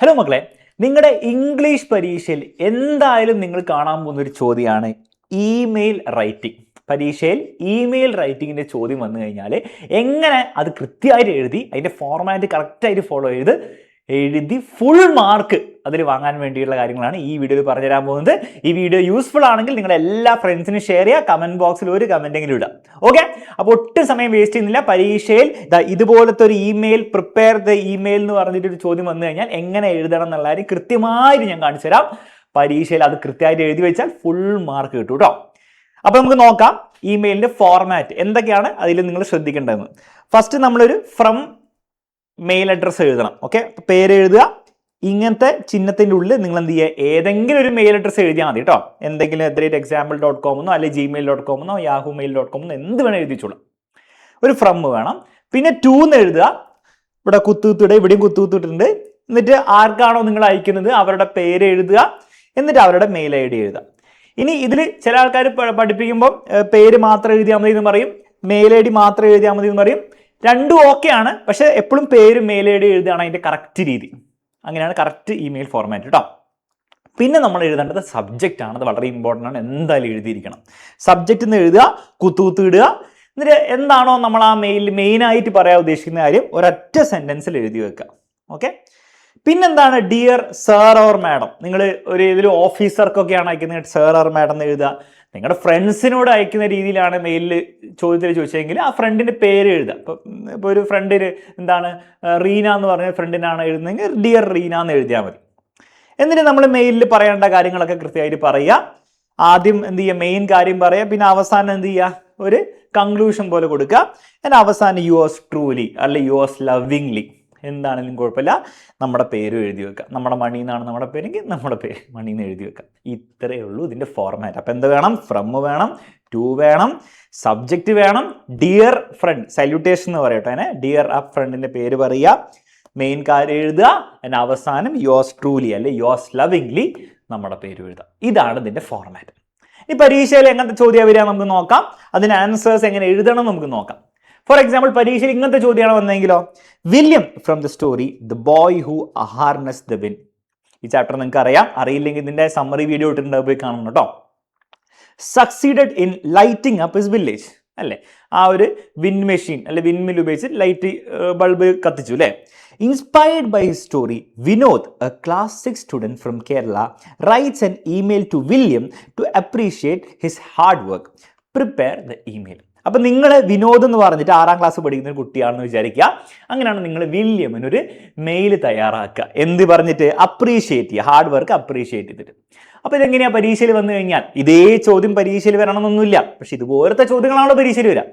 Hello മക്കളെ, നിങ്ങളുടെ English പരീക്ഷയിൽ എന്തായാലും നിങ്ങൾ കാണാൻ പോകുന്ന ഒരു ചോദ്യമാണ് ഇമെയിൽ റൈറ്റിംഗ്. പരീക്ഷയിൽ ഇമെയിൽ റൈറ്റിങ്ങിൻ്റെ ചോദ്യം വന്നു കഴിഞ്ഞാൽ എങ്ങനെ അത് കൃത്യമായിട്ട് എഴുതി അതിൻ്റെ ഫോർമാറ്റ് കറക്റ്റായിട്ട് ഫോളോ ചെയ്ത് എഴുതി ഫുൾ മാർക്ക് അതിൽ വാങ്ങാൻ വേണ്ടിയുള്ള കാര്യങ്ങളാണ് ഈ വീഡിയോയിൽ പറഞ്ഞു തരാൻ പോകുന്നത്. ഈ വീഡിയോ യൂസ്ഫുൾ ആണെങ്കിൽ നിങ്ങളുടെ എല്ലാ ഫ്രണ്ട്സിനും ഷെയർ ചെയ്യുക, കമൻറ്റ് ബോക്സിൽ ഒരു കമൻറ്റെങ്കിലും ഇടുക. ഓക്കെ, അപ്പോൾ ഒട്ടും സമയം വേസ്റ്റ് ചെയ്യുന്നില്ല. പരീക്ഷയിൽ ഇതുപോലത്തെ ഒരു ഇമെയിൽ പ്രിപ്പയർ ദ ഇമെയിൽ എന്ന് പറഞ്ഞിട്ടൊരു ചോദ്യം വന്നു കഴിഞ്ഞാൽ എങ്ങനെ എഴുതണം എന്നുള്ള കാര്യം കൃത്യമായിട്ട് ഞാൻ കാണിച്ചു തരാം. പരീക്ഷയിൽ അത് കൃത്യമായിട്ട് എഴുതി വെച്ചാൽ ഫുൾ മാർക്ക് കിട്ടും കേട്ടോ. അപ്പോൾ നമുക്ക് നോക്കാം ഇമെയിലിൻ്റെ ഫോർമാറ്റ് എന്തൊക്കെയാണ് അതിൽ നിങ്ങൾ ശ്രദ്ധിക്കേണ്ടതെന്ന്. ഫസ്റ്റ് നമ്മളൊരു ഫ്രം മെയിൽ അഡ്രസ്സ് എഴുതണം. ഓക്കെ, പേര് എഴുതുക. ഇങ്ങനത്തെ ചിഹ്നത്തിൻ്റെ ഉള്ളിൽ നിങ്ങൾ എന്ത് ചെയ്യുക, ഏതെങ്കിലും ഒരു മെയിൽ അഡ്രസ്സ് എഴുതിയാൽ മതി കേട്ടോ. എന്തെങ്കിലും @example.com എന്നോ അല്ലെങ്കിൽ gmail.com എന്നോ yahoomail.com എന്നോ എന്ത് വേണം എഴുതിച്ചോളാം. ഒരു ഫ്രം വേണം. പിന്നെ ടു എന്ന് എഴുതുക. ഇവിടെ കുത്തുകുത്തിടുക, ഇവിടെയും കുത്തുകുത്തിട്ടുണ്ട്. എന്നിട്ട് ആർക്കാണോ നിങ്ങൾ അയക്കുന്നത് അവരുടെ പേര് എഴുതുക. എന്നിട്ട് അവരുടെ മെയിൽ ID എഴുതുക. ഇനി ഇതിൽ ചില ആൾക്കാർ പഠിപ്പിക്കുമ്പോൾ പേര് മാത്രം എഴുതിയാൽ മതി എന്ന് പറയും, മെയിൽ ID മാത്രം എഴുതിയാൽ മതി എന്ന് പറയും. രണ്ടും ഓക്കെയാണ്, പക്ഷെ എപ്പോഴും പേര് മെയിൽ ID എഴുതുകയാണ് അതിൻ്റെ കറക്റ്റ് രീതി. അങ്ങനെയാണ് കറക്റ്റ് ഇമെയിൽ ഫോർമാറ്റ് കേട്ടോ. പിന്നെ നമ്മൾ എഴുതേണ്ടത് സബ്ജക്റ്റ് ആണ്. അത് വളരെ ഇമ്പോർട്ടൻ്റ് ആണ്, എന്തായാലും എഴുതിയിരിക്കണം. സബ്ജക്റ്റ് എന്ന് എഴുതുക, കുത്തുകുത്ത് ഇടുക. എന്നിട്ട് എന്താണോ നമ്മൾ ആ മെയിലിൽ മെയിനായിട്ട് പറയാൻ ഉദ്ദേശിക്കുന്ന കാര്യം ഒരൊറ്റ സെൻറ്റൻസിൽ എഴുതി വെക്കുക. ഓക്കെ, പിന്നെന്താണ് ഡിയർ സർ ഓർ മാഡം. നിങ്ങൾ ഒരു ഇതിൽ ഓഫീസർക്കൊക്കെയാണ് അയക്കുന്നത് സർ ഓർ മാഡം എന്ന് എഴുതുക. നിങ്ങളുടെ ഫ്രണ്ട്സിനോട് അയക്കുന്ന രീതിയിലാണ് മെയിലിൽ ചോദ്യത്തിൽ ചോദിച്ചതെങ്കിൽ ആ ഫ്രണ്ടിൻ്റെ പേര് എഴുതുക. ഇപ്പോൾ ഒരു ഫ്രണ്ടിന് എന്താണ് റീന എന്ന് പറഞ്ഞ ഫ്രണ്ടിനാണ് എഴുതുന്നതെങ്കിൽ ഡിയർ റീന എന്ന് എഴുതിയാൽ മതി. എന്നിട്ട് നമ്മൾ മെയിലിൽ പറയേണ്ട കാര്യങ്ങളൊക്കെ കൃത്യമായിട്ട് പറയുക. ആദ്യം എന്ത് ചെയ്യുക, മെയിൻ കാര്യം പറയുക. പിന്നെ അവസാനം എന്ത് ചെയ്യുക, ഒരു കൺക്ലൂഷൻ പോലെ കൊടുക്കുക. എന്നാൽ അവസാനം യുവേഴ്സ് ട്രൂലി അല്ലെ യുവേഴ്സ് ലവിങ്ലി എന്താണെങ്കിലും കുഴപ്പമില്ല, നമ്മുടെ പേരും എഴുതി വെക്കുക. നമ്മുടെ മണി എന്നാണ് നമ്മുടെ പേരെങ്കിൽ നമ്മുടെ പേര് മണി എന്ന് എഴുതി വെക്കുക. ഇത്രയേ ഉള്ളൂ ഇതിൻ്റെ ഫോർമാറ്റ്. അപ്പോൾ എന്ത് വേണം, ഫ്രം വേണം, ടു വേണം, സബ്ജക്റ്റ് വേണം, ഡിയർ ഫ്രണ്ട് സല്യൂട്ടേഷൻ എന്ന് പറയട്ടെ, അതിനെ ഡിയർ ആ ഫ്രണ്ടിൻ്റെ പേര് പറയുക, മെയിൻ കാര്യം എഴുതുക. അതിന് അവസാനം യുവേഴ്സ് ട്രൂലി അല്ലെ യുവേഴ്സ് ലവിങ്ലി നമ്മുടെ പേര് എഴുതുക. ഇതാണ് ഇതിൻ്റെ ഫോർമാറ്റ്. ഈ പരീക്ഷയിൽ എങ്ങനത്തെ ചോദ്യം വരിക നമുക്ക് നോക്കാം. അതിന് ആൻസേഴ്സ് എങ്ങനെ എഴുതണം നമുക്ക് നോക്കാം. ഫോർ എക്സാമ്പിൾ പരീക്ഷയിൽ ഇങ്ങനത്തെ ചോദ്യമാണ് വന്നെങ്കിലോ, William from the story the boy who harness the wind. ഈ ചാപ്റ്റർ നിങ്ങൾക്ക് അറിയാം, അറിയില്ലെങ്കിൽ ഇതിൻ്റെ സമ്മറി വീഡിയോ ഇട്ടിട്ടുണ്ട്, പോയി കാണണം കേട്ടോ. Succeeded in lighting up his village അല്ലേ, ആ ഒരു വിൻഡ് മെഷീൻ അല്ലെ വിൻഡ് ഉപയോഗിച്ച് ലൈറ്റ് ബൾബ് കത്തിച്ചു അല്ലേ. Inspired by his story Vinod a class 6 student from Kerala writes an email to William to appreciate his hard work. Prepare the email. അപ്പം നിങ്ങൾ വിനോദ് എന്ന് പറഞ്ഞിട്ട് 6ാം ക്ലാസ് പഠിക്കുന്ന ഒരു കുട്ടിയാണെന്ന് വിചാരിക്കുക. അങ്ങനെയാണ് നിങ്ങൾ വില്യമിനൊരു മെയിൽ തയ്യാറാക്കുക. എന്ത് പറഞ്ഞിട്ട്, അപ്രീഷിയേറ്റ് ചെയ്യുക, ഹാർഡ് വർക്ക് അപ്രീഷിയേറ്റ് ചെയ്തിട്ട്. അപ്പോൾ ഇതെങ്ങനെയാണ് പരീക്ഷയിൽ വന്നു കഴിഞ്ഞാൽ, ഇതേ ചോദ്യം പരീക്ഷയിൽ വരണമെന്നൊന്നുമില്ല, പക്ഷെ ഇതുപോലത്തെ ചോദ്യങ്ങളാണല്ലോ പരീക്ഷയിൽ വരിക.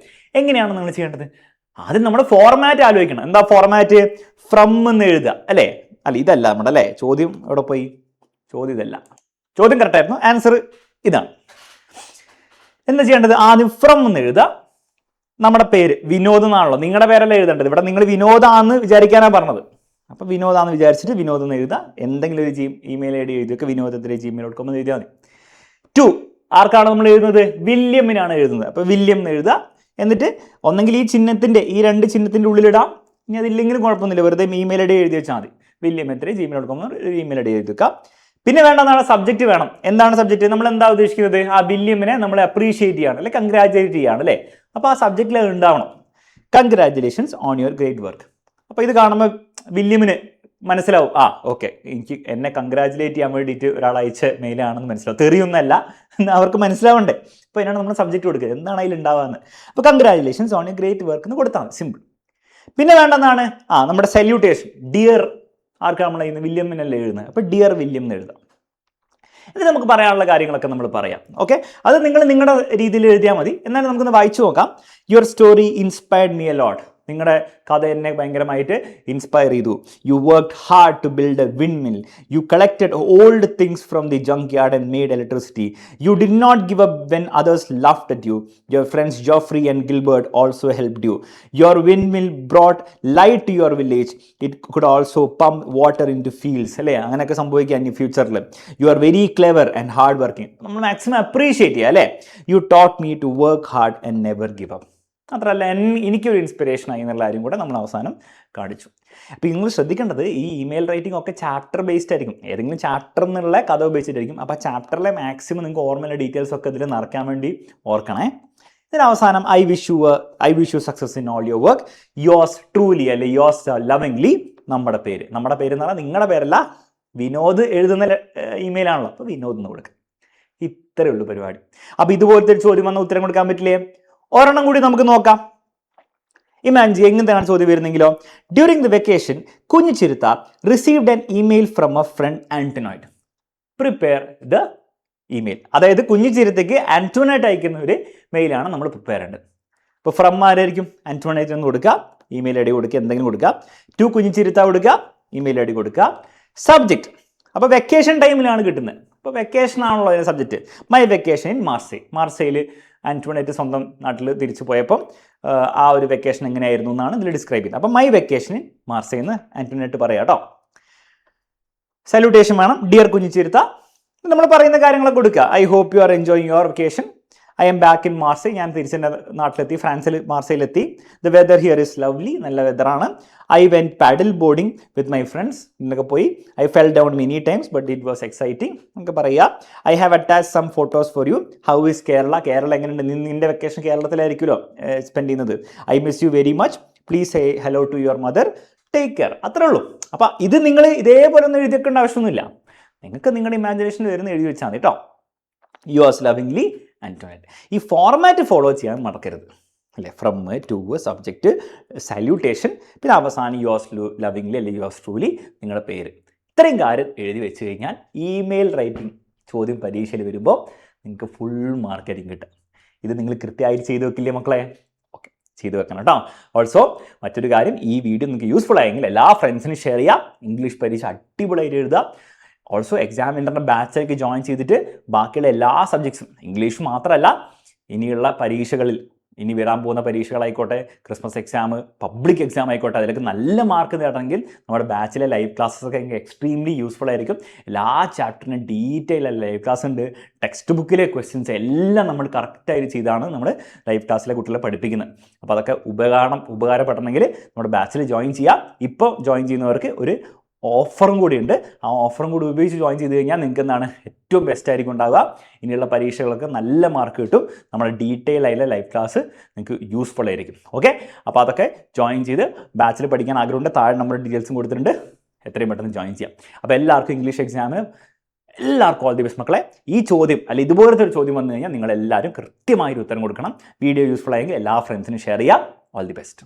എങ്ങനെയാണ് നിങ്ങൾ ചെയ്യേണ്ടത്? ആദ്യം നമ്മുടെ ഫോർമാറ്റ് ആലോചിക്കണം. എന്താ ഫോർമാറ്റ്? ഫ്രം എന്ന് എഴുതുക അല്ലേ. അല്ല ഇതല്ല നമ്മുടെ അല്ലേ ചോദ്യം, എവിടെ പോയി ചോദ്യം? ഇതല്ല ചോദ്യം, കറക്റ്റായിരുന്നു. ആൻസർ ഇതാണ്. എന്താ ചെയ്യേണ്ടത്? ആദ്യം ഫ്രം എന്ന് എഴുതുക. നമ്മുടെ പേര് വിനോദ് എന്നാണല്ലോ, നിങ്ങളുടെ പേരല്ല എഴുതേണ്ടത്. ഇവിടെ നിങ്ങൾ വിനോദാന്ന് വിചാരിക്കാനാണ് പറഞ്ഞത്. അപ്പോൾ വിനോദാന്ന് വിചാരിച്ചിട്ട് വിനോദ് എന്ന് എഴുതുക. എന്തെങ്കിലും ഒരു ഇമെയിൽ ID എഴുതിയൊക്കെ vinodath@gmail.com എന്ന് എഴുതിയാൽ മതി. ടു ആർക്കാണ് നമ്മൾ എഴുതുന്നത്? വില്യമിനാണ് എഴുതുന്നത്. അപ്പോൾ വില്യം എന്ന് എഴുതുക. എന്നിട്ട് ഒന്നെങ്കിൽ ഈ ചിഹ്നത്തിൻ്റെ ഈ രണ്ട് ചിഹ്നത്തിൻ്റെ ഉള്ളിലിടാം. ഇനി അതില്ലെങ്കിലും കുഴപ്പമൊന്നുമില്ല, വെറുതെ ഇമെയിൽ ID എഴുതി വെച്ചാൽ മതി. vilyam@gmail.com ഇമെയിൽ ID എഴുതി വെക്കുക. പിന്നെ വേണ്ടതാണ് സബ്ജക്റ്റ് വേണം. എന്താണ് സബ്ജക്റ്റ്? നമ്മൾ എന്താ ഉദ്ദേശിക്കുന്നത്? ആ വില്യമിനെ നമ്മൾ അപ്രീഷിയേറ്റ് ചെയ്യാണ് അല്ലെ കൺഗ്രാജുലേറ്റ് ചെയ്യാണ് അല്ലേ. അപ്പോൾ ആ സബ്ജക്റ്റിൽ ഉണ്ടാവണം, congratulations on your great work. അപ്പോൾ ഇത് കാണുമ്പോൾ വില്യമിന് മനസ്സിലാവും, ആ ഓക്കെ എനിക്ക് എന്നെ കൺഗ്രാജുലേറ്റ് ചെയ്യാൻ വേണ്ടിയിട്ട് ഒരാൾ അയച്ച മെയിലാണെന്ന് മനസ്സിലാവും. തെറിയൊന്നല്ല, അവർക്ക് മനസ്സിലാവണ്ടേ. അപ്പോൾ അതിനാണ് നമ്മൾ സബ്ജക്റ്റ് കൊടുക്കുക, എന്താണ് അതിൽ ഉണ്ടാവുകയെന്ന്. അപ്പോൾ congratulations on your great work എന്ന് കൊടുത്താൽ സിമ്പിൾ. പിന്നെ വേണ്ടതാണ് നമ്മുടെ സല്യൂട്ടേഷൻ. ഡിയർ ആർക്കാണ് നമ്മൾ എഴുതുന്നത്? വില്യമിനല്ലേ എഴുതുന്നത്. അപ്പോൾ ഡിയർ വില്യം എന്ന് എഴുതാം. ഇത് നമുക്ക് പറയാനുള്ള കാര്യങ്ങളൊക്കെ നമ്മൾ പറയാം. ഓക്കെ, അത് നിങ്ങൾ നിങ്ങളുടെ രീതിയിൽ എഴുതിയാൽ മതി. എന്നാലും നമുക്കൊന്ന് വായിച്ചു നോക്കാം. Your story inspired me a lot. നിങ്ങളുടെ കഥ എന്നെ ഭയങ്കരമായിട്ട് ഇൻസ്പയർ ചെയ്തു. You worked hard to build a wind mill. You collected old things from the junk yard and made electricity. You did not give up when others laughed at you. Your friends Geoffrey and Gilbert also helped you. Your wind mill brought light to your village. It could also pump water into fields അല്ലേ. അങ്ങനെയൊക്കെ സംഭവിക്കാം ഇനി ഫ്യൂച്ചറിൽ. You are very clever and hard working. നമ്മൾ maximum appreciate ചെയ്യുക അല്ലേ. You taught me to work hard and never give up. മാത്രമല്ല എനിക്കൊരു ഇൻസ്പിറേഷനായി എന്നുള്ള കാര്യം കൂടെ നമ്മൾ അവസാനം കാണിച്ചു. അപ്പോൾ നിങ്ങൾ ശ്രദ്ധിക്കേണ്ടത് ഈ ഇമെയിൽ റൈറ്റിംഗ് ഒക്കെ ചാപ്റ്റർ ബേസ്ഡ് ആയിരിക്കും. ഏതെങ്കിലും ചാപ്റ്റർ എന്നുള്ള കഥ ഉപയോഗിച്ചിട്ടായിരിക്കും. അപ്പോൾ ആ ചാപ്റ്ററിലെ മാക്സിമം നിങ്ങൾക്ക് ഓർമ്മയുള്ള ഡീറ്റെയിൽസ് ഒക്കെ ഇതിൽ നിറയ്ക്കാൻ വേണ്ടി ഓർക്കണേ. ഇതിന് അവസാനം I wish you success in all your work, yours truly അല്ലെ യോസ് ലവിംഗ്ലി, നമ്മുടെ പേര് എന്ന് പറഞ്ഞാൽ നിങ്ങളുടെ പേരല്ല, വിനോദ് എഴുതുന്ന ഇമെയിൽ ആണല്ലോ, അപ്പോൾ വിനോദ് എന്ന് കൊടുക്കുക. ഇത്രയേ ഉള്ളൂ പരിപാടി. അപ്പോൾ ഇതുപോലത്തെ ഒരു ചോദ്യം വന്ന ഉത്തരം കൊടുക്കാൻ പറ്റില്ലേ? ഒരെണ്ണം കൂടി നമുക്ക് നോക്കാം. ഇമാജിൻ എങ്ങനെയാണ് ചോദ്യം വരുന്നെങ്കിലോ, ഡ്യൂറിംഗ് ദ വെക്കേഷൻ കുഞ്ഞു ചിരുത്ത received an email from a friend Antoinette, prepare the email. അതായത് കുഞ്ഞു ചിരുത്തയ്ക്ക് ആന്റണോയിഡ് അയക്കുന്ന ഒരു മെയിലാണ് നമ്മൾ പ്രിപ്പയർ ചെയ്യേണ്ടത്. ഇപ്പോൾ ഫ്രം ആരായിരിക്കും? ആന്റണോയിഡ് എന്ന് കൊടുക്കുക, ഇമെയിൽ ഐ ഡി കൊടുക്കുക, എന്തെങ്കിലും കൊടുക്കുക. ടു കുഞ്ഞു ചിരുത്ത കൊടുക്കുക, ഇമെയിൽ ഐ ഡി കൊടുക്കുക. സബ്ജക്റ്റ് അപ്പോൾ വെക്കേഷൻ ടൈമിലാണ് കിട്ടുന്നത്. അപ്പോൾ വെക്കേഷൻ ആണല്ലോ അതിൻ്റെ സബ്ജക്റ്റ്. മൈ വെക്കേഷൻ ഇൻ മാർസയിൽ ആന്റോണിയേറ്റ് സ്വന്തം നാട്ടിൽ തിരിച്ചു പോയപ്പം ആ ഒരു വെക്കേഷൻ എങ്ങനെയായിരുന്നു എന്നാണ് ഇതിൽ ഡിസ്ക്രൈബ് ചെയ്യുന്നത്. അപ്പം മൈ വെക്കേഷൻ ഇൻ മാർസയിൽ നിന്ന് ആന്റോണിയേറ്റ് പറയാം കേട്ടോ. സല്യൂട്ടേഷൻ വേണം, ഡിയർ കുഞ്ഞിച്ചിരുത്ത. നമ്മൾ പറയുന്ന കാര്യങ്ങളൊക്കെ കൊടുക്കുക. I hope you are enjoying your vacation. I am back in Marseille, ഞാൻ തിരിച്ചെൻ്റെ നാട്ടിലെത്തി, മാർസയിലെത്തി. The weather here is lovely, നല്ല വെദറാണ്. I went paddle boarding with my friends, എന്നൊക്കെ പോയി. I fell down many times but it was exciting എന്നൊക്കെ പറയുക. I have attach some photos for you. How is Kerala എങ്ങനെയുണ്ട്? നിൻ്റെ വെക്കേഷൻ കേരളത്തിലായിരിക്കുമല്ലോ spend ചെയ്യുന്നത്. I miss you very much, please say hello to your mother, take care. അത്രേ ഉള്ളൂ. അപ്പോൾ ഇത് നിങ്ങൾ ഇതേപോലെ ഒന്നും എഴുതിയേക്കേണ്ട ആവശ്യമൊന്നുമില്ല. നിങ്ങൾക്ക് നിങ്ങളുടെ ഇമാജിനേഷനിൽ വരുന്ന എഴുതി വെച്ചാൽ മതി കേട്ടോ. Yours lovingly Antoinette. ഈ ഫോർമാറ്റ് ഫോളോ ചെയ്യാൻ മറക്കരുത് അല്ലേ? ഫ്രം, ടു, സബ്ജക്റ്റ്, സല്യൂട്ടേഷൻ, പിന്നെ അവസാനം യുവേഴ്സ് ലവിംഗ്ലി അല്ലെങ്കിൽ യുവേഴ്സ് ട്രൂലി, നിങ്ങളുടെ പേര്. ഇത്രയും കാര്യം എഴുതി വെച്ച് കഴിഞ്ഞാൽ ഇമെയിൽ റൈറ്റിംഗ് ചോദ്യം പരീക്ഷയിൽ വരുമ്പോൾ നിങ്ങൾക്ക് ഫുൾ മാർക്കായിരിക്കും കിട്ടുക. ഇത് നിങ്ങൾ കൃത്യമായിട്ട് ചെയ്ത് വെക്കില്ലേ മക്കളെ? ഓക്കെ, ചെയ്ത് വെക്കണം കേട്ടോ. ഓൾസോ മറ്റൊരു കാര്യം, ഈ വീഡിയോ നിങ്ങൾക്ക് യൂസ്ഫുൾ ആയെങ്കിൽ എല്ലാ ഫ്രണ്ട്സിനും ഷെയർ ചെയ്യുക. ഇംഗ്ലീഷ് പരീക്ഷ അടിപൊളിയായിട്ട് എഴുതുക. ഓൾസോ എക്സാം ഇൻ്റർനെറ്റ് ബാച്ചിലേക്ക് ജോയിൻ ചെയ്തിട്ട് ബാക്കിയുള്ള എല്ലാ സബ്ജക്ട്സും, ഇംഗ്ലീഷ് മാത്രമല്ല ഇനിയുള്ള പരീക്ഷകളിൽ, ഇനി വരാൻ പോകുന്ന പരീക്ഷകളായിക്കോട്ടെ, ക്രിസ്മസ് എക്സാം, പബ്ലിക് എക്സാം ആയിക്കോട്ടെ, അതിലേക്ക് നല്ല മാർക്ക് നേടണമെങ്കിൽ നമ്മുടെ ബാച്ചിലെ ലൈവ് ക്ലാസ്സസ് ഒക്കെ എക്സ്ട്രീംലി യൂസ്ഫുൾ ആയിരിക്കും. എല്ലാ ചാപ്റ്ററിനും ഡീറ്റെയിൽ ലൈവ് ക്ലാസ് ഉണ്ട്. ടെക്സ്റ്റ് ബുക്കിലെ ക്വസ്റ്റ്യൻസ് എല്ലാം നമ്മൾ കറക്റ്റായിട്ട് ചെയ്താണ് നമ്മൾ ലൈവ് ക്ലാസ്സിലെ കുട്ടികളെ പഠിപ്പിക്കുന്നത്. അപ്പോൾ അതൊക്കെ ഉപകാരപ്പെടണമെങ്കിൽ നമ്മുടെ ബാച്ചിൽ ജോയിൻ ചെയ്യുക. ഇപ്പോൾ ജോയിൻ ചെയ്യുന്നവർക്ക് ഒരു ഓഫറും കൂടി ഉണ്ട്. ആ ഓഫറും കൂടി ഉപയോഗിച്ച് ജോയിൻ ചെയ്ത് കഴിഞ്ഞാൽ നിങ്ങൾക്ക് എന്താണ് ഏറ്റവും ബെസ്റ്റ് ആയിരിക്കും ഉണ്ടാവുക. ഇനിയുള്ള പരീക്ഷകളൊക്കെ നല്ല മാർക്ക് കിട്ടും. നമ്മുടെ ഡീറ്റെയിൽ ആയിട്ടുള്ള ലൈവ് ക്ലാസ് നിങ്ങൾക്ക് യൂസ്ഫുൾ ആയിരിക്കും. ഓക്കെ, അപ്പോൾ അതൊക്കെ ജോയിൻ ചെയ്ത് ബാച്ചിൽ പഠിക്കാൻ ആഗ്രഹമുണ്ട്. താഴെ നമ്മുടെ ഡീറ്റെയിൽസും കൊടുത്തിട്ടുണ്ട്. എത്രയും പെട്ടെന്ന് ജോയിൻ ചെയ്യാം. അപ്പോൾ എല്ലാവർക്കും ഇംഗ്ലീഷ് എക്സാമിന് എല്ലാവർക്കും ഓൾ ദി ബെസ്റ്റ് മക്കളെ. ഈ ചോദ്യം അല്ലെങ്കിൽ ഇതുപോലത്തെ ഒരു ചോദ്യം വന്നു കഴിഞ്ഞാൽ നിങ്ങളെല്ലാവരും കൃത്യമായൊരു ഉത്തരം കൊടുക്കണം. വീഡിയോ യൂസ്ഫുൾ ആയെങ്കിൽ എല്ലാ ഫ്രണ്ട്സിനും ഷെയർ ചെയ്യുക. All the best.